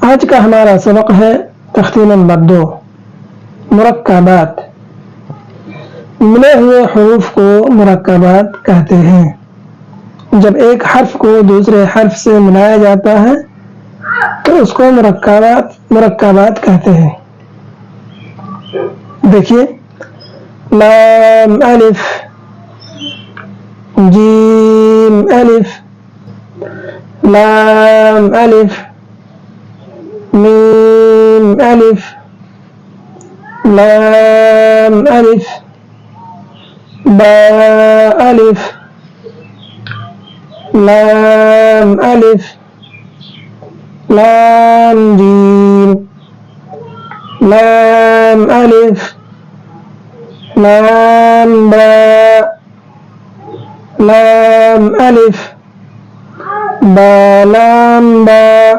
آج کا ہمارا سبق ہے تختی نمبر 2 مرکبات۔ ملے ہوئے حروف کو مرکبات کہتے ہیں۔ جب ایک حرف کو دوسرے حرف سے ملایا جاتا ہے تو اس کو مرکبات کہتے ہیں۔ دیکھیے، لام الف، جیم الف، لام الف، میم الف، لام الف، با الف، لام الف، لام جیم، لام الف، لام با، لام الف، با لام با،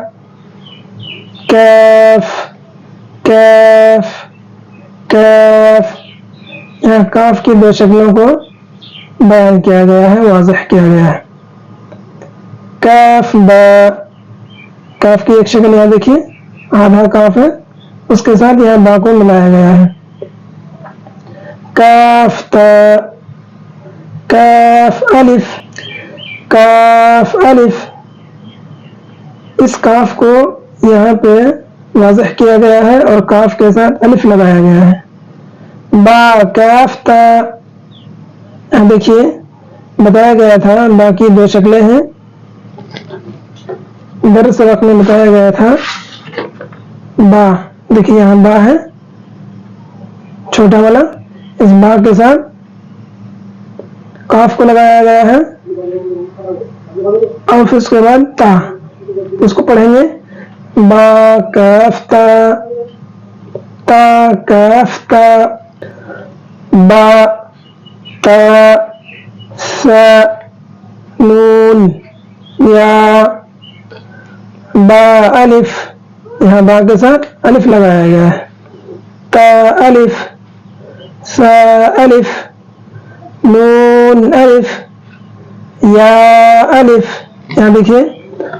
کاف کاف کاف۔ یہاں کاف کی 2 شکلوں کو بیان کیا گیا ہے، واضح کیا گیا ہے۔ کاف با، کاف کی ایک شکل یہاں دیکھیے، آدھا کاف ہے، اس کے ساتھ یہاں با کو ملایا گیا ہے۔ کاف تا، کاف الف، کاف الف۔ اس کاف کو یہاں پہ واضح کیا گیا ہے اور کاف کے ساتھ الف لگایا گیا ہے۔ با کاف تا، دیکھیے بتایا گیا تھا با کی 2 شکلیں ہیں، درس سبق میں بتایا گیا تھا۔ با، دیکھیے یہاں با ہے چھوٹا والا، اس با کے ساتھ کاف کو لگایا گیا ہے اور پھر اس کے بعد تا، اس کو پڑھیں گے با کاف تا، تا کاف تا، با تا سا نون یا، با الف، یہاں با کے ساتھ الف لگایا گیا ہے، تا الف، سا الف، نون الف، یا الف۔ یہاں دیکھیے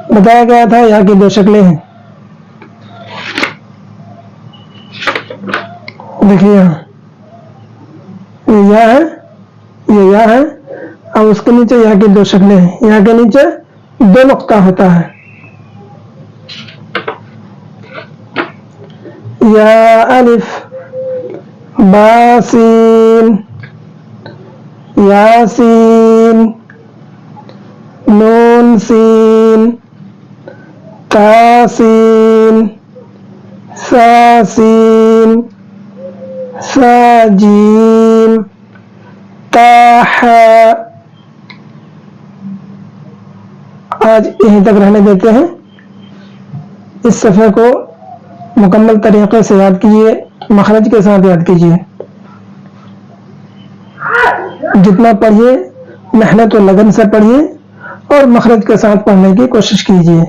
بتایا گیا تھا یا کی 2 شکلیں ہیں، دیکھیے یہاں یہ یا ہے، یہ یا ہے اور اس کے نیچے یا کی 2 شکلیں ہیں، یا کے نیچے 2 نقطہ ہوتا ہے۔ یا الف، باسین، یاسین، نون سین، تاسین، ساسین، ساجیم، تاحا۔ آج یہیں تک رہنے دیتے ہیں۔ اس صفحے کو مکمل طریقے سے یاد کیجیے، مخرج کے ساتھ یاد کیجیے، جتنا پڑھیے محنت و لگن سے پڑھیے اور مخرج کے ساتھ پڑھنے کی کوشش کیجیے۔